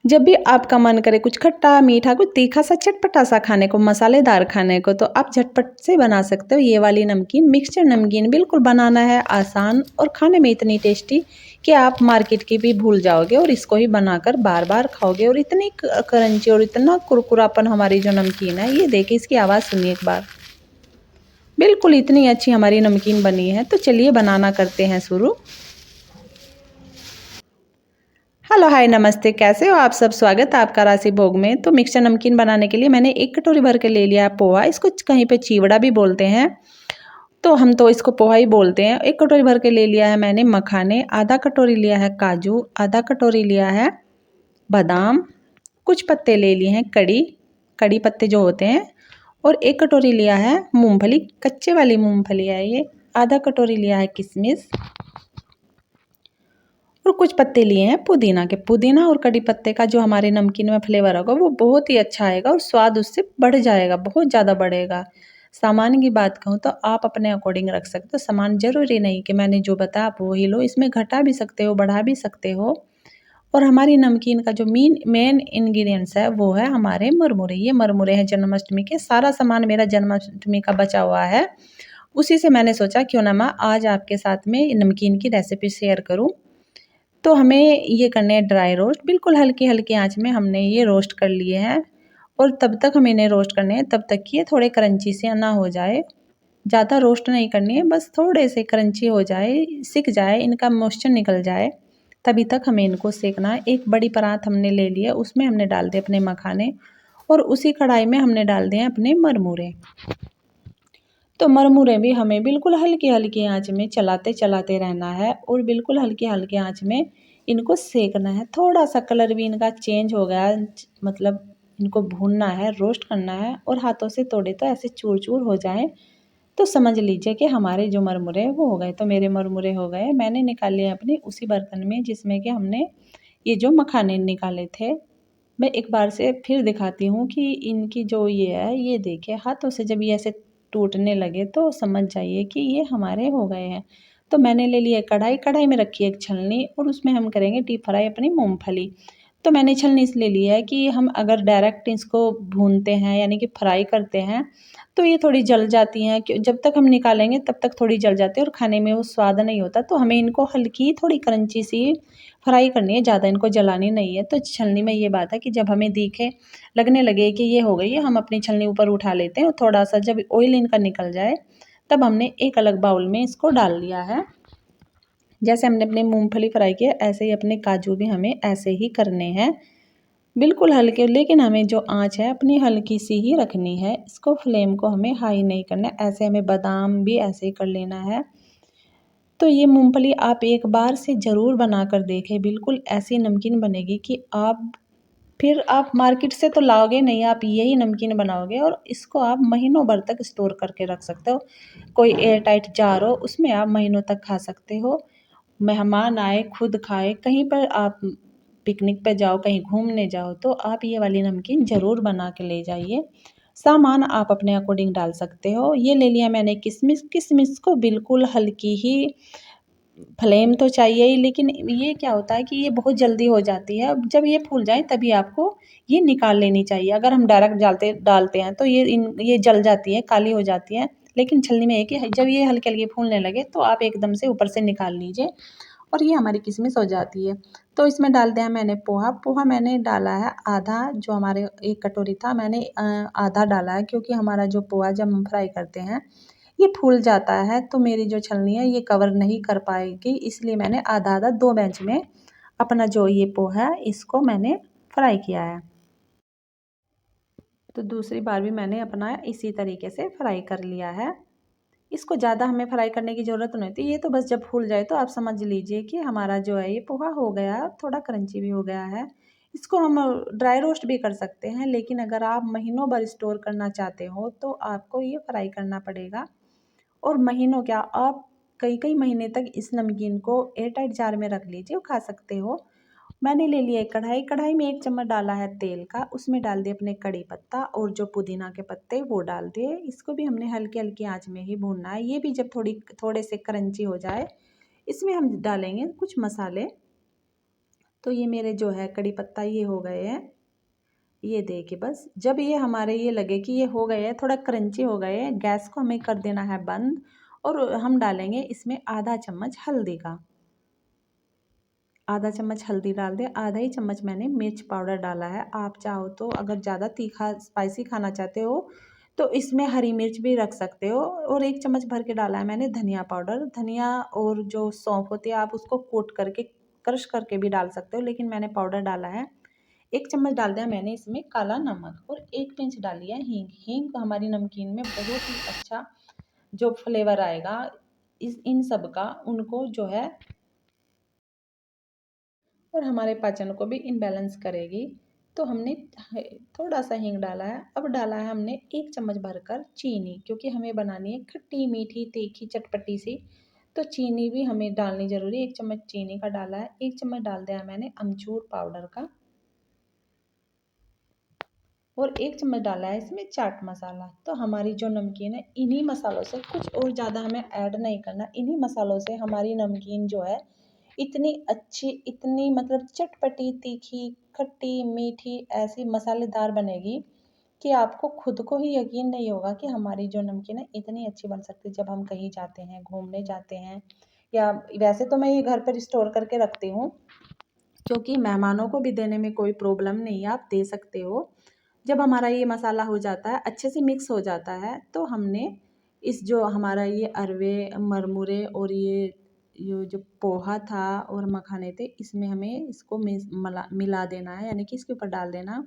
जब भी आपका मन करे कुछ खट्टा मीठा कुछ तीखा सा चटपटा सा खाने को, मसालेदार खाने को, तो आप झटपट से बना सकते हो ये वाली नमकीन। मिक्सचर नमकीन बिल्कुल बनाना है आसान और खाने में इतनी टेस्टी कि आप मार्केट की भी भूल जाओगे और इसको ही बनाकर बार बार खाओगे। और इतनी क्रंची और इतना कुरकुरापन हमारी जो नमकीन है, ये देखिए इसकी आवाज़ सुनिए एक बार। बिल्कुल इतनी अच्छी हमारी नमकीन बनी है। तो चलिए बनाना करते हैं शुरू। हेलो हाय नमस्ते, कैसे हो आप सब। स्वागत है आपका राशि भोग में। तो मिक्सचर नमकीन बनाने के लिए मैंने 1 कटोरी भर के ले लिया है पोहा। इसको कहीं पे चिवड़ा भी बोलते हैं, तो हम तो इसको पोहा ही बोलते हैं। 1 कटोरी भर के ले लिया है मैंने मखाने, आधा कटोरी लिया है काजू, आधा कटोरी लिया है बादाम, कुछ पत्ते ले लिए हैं कड़ी कड़ी पत्ते जो होते हैं, और 1 कटोरी लिया है मूंगफली, कच्चे वाली मूंगफली है ये, आधा कटोरी लिया है किशमिश, और कुछ पत्ते लिए हैं पुदीना के। पुदीना और कड़ी पत्ते का जो हमारे नमकीन में फ्लेवर होगा वो बहुत ही अच्छा आएगा और स्वाद उससे बढ़ जाएगा, बहुत ज़्यादा बढ़ेगा। सामान की बात कहूँ तो आप अपने अकॉर्डिंग रख सकते हो। सामान ज़रूरी नहीं कि मैंने जो बताया आप वही लो, इसमें घटा भी सकते हो, बढ़ा भी सकते हो। और हमारी नमकीन का जो मेन इंग्रेडिएंट्स है वो है हमारे मुरमुरे। ये मुरमुरे हैं जन्माष्टमी के। सारा सामान मेरा जन्माष्टमी का बचा हुआ है, उसी से मैंने सोचा क्यों ना मैं आज आपके साथ में नमकीन की रेसिपी शेयर करूँ। तो हमें ये करने हैं ड्राई रोस्ट, बिल्कुल हल्की हल्की आंच में हमने ये रोस्ट कर लिए हैं। और तब तक हमें इन्हें रोस्ट करने हैं तब तक कि ये थोड़े क्रंची से ना हो जाए। ज़्यादा रोस्ट नहीं करनी है, बस थोड़े से क्रंची हो जाए, सिक जाए, इनका मॉइस्चर निकल जाए, तभी तक हमें इनको सेकना है। एक बड़ी परात हमने ले लिया, उसमें हमने डाल दिए अपने मखाने और उसी कढ़ाई में हमने डाल दिए अपने मरमूरे। तो मरमूरे भी हमें बिल्कुल हल्की हल्की आंच में चलाते चलाते रहना है और बिल्कुल हल्की हल्की आंच में इनको सेकना है। थोड़ा सा कलर भी इनका चेंज हो गया, मतलब इनको भूनना है, रोस्ट करना है, और हाथों से तोड़े तो ऐसे चूर चूर हो जाए तो समझ लीजिए कि हमारे जो मरमुरे हैं वो हो गए। तो मेरे मरमुरे हो गए, मैंने निकाल लिए अपने उसी बर्तन में जिसमें कि हमने ये जो मखाने निकाले थे। मैं एक बार से फिर दिखाती हूँ कि इनकी जो ये है, ये देखिए हाथों से जब ये ऐसे टूटने लगे तो समझ जाइए कि ये हमारे हो गए हैं। तो मैंने ले लिया कढ़ाई, कढ़ाई में रखी एक छलनी और उसमें हम करेंगे डीप फ्राई अपनी मूंगफली। तो मैंने छलनी इसलिए लिया है कि हम अगर डायरेक्ट इसको भूनते हैं यानी कि फ्राई करते हैं तो ये थोड़ी जल जाती हैं, जब तक हम निकालेंगे तब तक थोड़ी जल जाती है और खाने में वो स्वाद नहीं होता। तो हमें इनको हल्की थोड़ी क्रंची सी फ्राई करनी है, ज़्यादा इनको जलानी नहीं है। तो छलनी में ये बात है कि जब हमें दिखे, लगने लगे कि ये हो गई है, हम अपनी छलनी ऊपर उठा लेते हैं और थोड़ा सा जब ऑयल इनका निकल जाए तब हमने एक अलग बाउल में इसको डाल लिया है। जैसे हमने अपने मूंगफली फ्राई किया ऐसे ही अपने काजू भी हमें ऐसे ही करने हैं, बिल्कुल हल्के। लेकिन हमें जो आंच है अपनी हल्की सी ही रखनी है, इसको फ्लेम को हमें हाई नहीं करना। ऐसे हमें बादाम भी ऐसे ही कर लेना है। तो ये मूंगफली आप एक बार से ज़रूर बना कर देखें, बिल्कुल ऐसी नमकीन बनेगी कि आप मार्केट से तो लाओगे नहीं, आप यही नमकीन बनाओगे और इसको आप महीनों भर तक स्टोर करके रख सकते हो। कोई एयर टाइट जार हो उसमें आप महीनों तक खा सकते हो। मेहमान आए, खुद खाए, कहीं पर आप पिकनिक पे जाओ, कहीं घूमने जाओ, तो आप ये वाली नमकीन ज़रूर बना के ले जाइए। सामान आप अपने अकॉर्डिंग डाल सकते हो। ये ले लिया मैंने किशमिश, किशमिश को बिल्कुल हल्की ही फ्लेम तो चाहिए ही, लेकिन ये क्या होता है कि ये बहुत जल्दी हो जाती है। अब जब ये फूल जाए तभी आपको ये निकाल लेनी चाहिए। अगर हम डायरेक्ट डालते हैं तो ये जल जाती है, काली हो जाती है। लेकिन छलनी में है कि जब ये हल्के हल्के फूलने लगे तो आप एकदम से ऊपर से निकाल लीजिए और ये हमारी किशमिश हो जाती है। तो इसमें डाल दिया मैंने पोहा। पोहा मैंने डाला है आधा, जो हमारे 1 कटोरी था मैंने आधा डाला है, क्योंकि हमारा जो पोहा जब हम फ्राई करते हैं ये फूल जाता है तो मेरी जो छलनी है ये कवर नहीं कर पाएगी, इसलिए मैंने आधा आधा 2 बैच में अपना जो ये पोहा है इसको मैंने फ्राई किया है। तो दूसरी बार भी मैंने अपना इसी तरीके से फ्राई कर लिया है। इसको ज़्यादा हमें फ्राई करने की ज़रूरत नहीं होती, ये तो बस जब फूल जाए तो आप समझ लीजिए कि हमारा जो है ये पोहा हो गया, थोड़ा क्रंची भी हो गया है। इसको हम ड्राई रोस्ट भी कर सकते हैं, लेकिन अगर आप महीनों भर स्टोर करना चाहते हो तो आपको ये फ्राई करना पड़ेगा। और महीनों क्या, आप कई कई महीने तक इस नमकीन को एयर टाइट जार में रख लीजिए और खा सकते हो। मैंने ले लिया एक कढ़ाई, कढ़ाई में 1 चम्मच डाला है तेल का, उसमें डाल दिए अपने कड़ी पत्ता और जो पुदीना के पत्ते वो डाल दिए। इसको भी हमने हल्की हल्की आंच में ही भूनना है। ये भी जब थोड़े से क्रंची हो जाए इसमें हम डालेंगे कुछ मसाले। तो ये मेरे जो है कड़ी पत्ता ये हो गए हैं। ये देखिए बस जब ये हमारे ये लगे कि ये हो गए हैं, थोड़ा क्रंची हो गए हैं, गैस को हमें कर देना है बंद और हम डालेंगे इसमें आधा चम्मच हल्दी का। आधा चम्मच हल्दी डाल दें, आधा ही चम्मच मैंने मिर्च पाउडर डाला है। आप चाहो तो अगर ज़्यादा तीखा स्पाइसी खाना चाहते हो तो इसमें हरी मिर्च भी रख सकते हो। और 1 चम्मच भर के डाला है मैंने धनिया पाउडर। धनिया और जो सौंफ होती है आप उसको कोट करके क्रश करके भी डाल सकते हो, लेकिन मैंने पाउडर डाला है। 1 चम्मच डाल दिया मैंने इसमें काला नमक और 1 पिंच डाली है हींग। हींग हमारी नमकीन में बहुत ही अच्छा जो फ्लेवर आएगा इस इन सब का उनको जो है और हमारे पाचन को भी इनबैलेंस करेगी। तो हमने थोड़ा सा हींग डाला है। अब डाला है हमने 1 चम्मच भरकर चीनी, क्योंकि हमें बनानी है खट्टी मीठी तीखी चटपटी सी, तो चीनी भी हमें डालनी ज़रूरी है। 1 चम्मच चीनी का डाला है। 1 चम्मच डाल दिया मैंने अमचूर पाउडर का और 1 चम्मच डाला है इसमें चाट मसाला। तो हमारी जो नमकीन है इन्हीं मसालों से, कुछ और ज़्यादा हमें ऐड नहीं करना, इन्हीं मसालों से हमारी नमकीन जो है इतनी अच्छी, इतनी मतलब चटपटी तीखी खट्टी मीठी ऐसी मसालेदार बनेगी कि आपको खुद को ही यकीन नहीं होगा कि हमारी जो नमकीन है इतनी अच्छी बन सकती है। जब हम कहीं जाते हैं घूमने जाते हैं या वैसे तो मैं ये घर पर स्टोर करके रखती हूँ, क्योंकि मेहमानों को भी देने में कोई प्रॉब्लम नहीं है, आप दे सकते हो। जब हमारा ये मसाला हो जाता है अच्छे से मिक्स हो जाता है, तो हमने इस जो हमारा ये अरवे मरमुरे और ये जो पोहा था और मखाने थे इसमें हमें इसको मिला देना है, यानी कि इसके ऊपर डाल देना।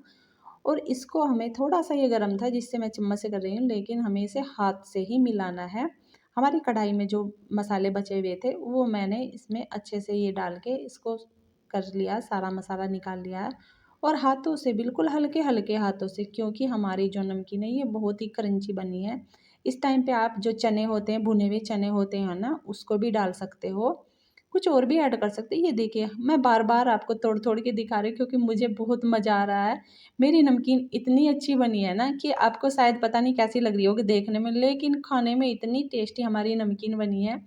और इसको हमें थोड़ा सा ये गर्म था जिससे मैं चम्मच से कर रही हूँ, लेकिन हमें इसे हाथ से ही मिलाना है। हमारी कढ़ाई में जो मसाले बचे हुए थे वो मैंने इसमें अच्छे से ये डाल के इसको कर लिया, सारा मसाला निकाल लिया है। और हाथों से बिल्कुल हल्के हल्के हाथों से, क्योंकि हमारी जो नमकीन है ये बहुत ही क्रंची बनी है। इस टाइम पे आप जो चने होते हैं, भुने हुए चने होते हैं ना, उसको भी डाल सकते हो, कुछ और भी ऐड कर सकते हैं। ये देखिए मैं बार बार आपको तोड़ तोड़ के दिखा रही हूँ क्योंकि मुझे बहुत मज़ा आ रहा है। मेरी नमकीन इतनी अच्छी बनी है ना कि आपको शायद पता नहीं कैसी लग रही होगी देखने में, लेकिन खाने में इतनी टेस्टी हमारी नमकीन बनी है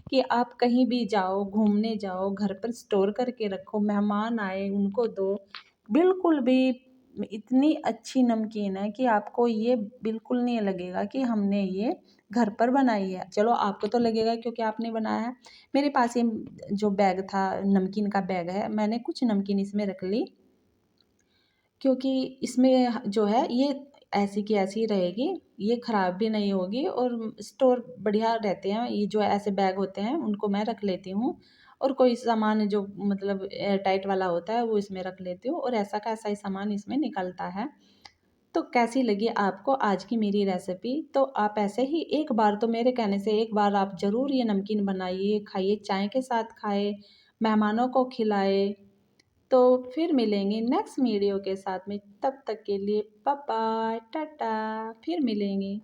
कि आप कहीं भी जाओ, घूमने जाओ, घर पर स्टोर करके रखो, मेहमान आए उनको दो, बिल्कुल भी इतनी अच्छी नमकीन है कि आपको ये बिल्कुल नहीं लगेगा कि हमने ये घर पर बनाई है। चलो आपको तो लगेगा क्योंकि आपने बनाया है। मेरे पास ये जो बैग था, नमकीन का बैग है, मैंने कुछ नमकीन इसमें रख ली, क्योंकि इसमें जो है ये ऐसी की ऐसी रहेगी, ये ख़राब भी नहीं होगी और स्टोर बढ़िया रहते हैं। ये जो ऐसे बैग होते हैं उनको मैं रख लेती हूँ और कोई सामान जो मतलब एयर टाइट वाला होता है वो इसमें रख लेती हूँ और ऐसा का ऐसा ही सामान इसमें निकलता है। तो कैसी लगी आपको आज की मेरी रेसिपी? तो आप ऐसे ही एक बार, तो मेरे कहने से एक बार आप ज़रूर ये नमकीन बनाइए, खाइए, चाय के साथ खाएँ, मेहमानों को खिलाएँ। तो फिर मिलेंगे नेक्स्ट वीडियो के साथ में, तब तक के लिए बाय बाय, टाटा, फिर मिलेंगे।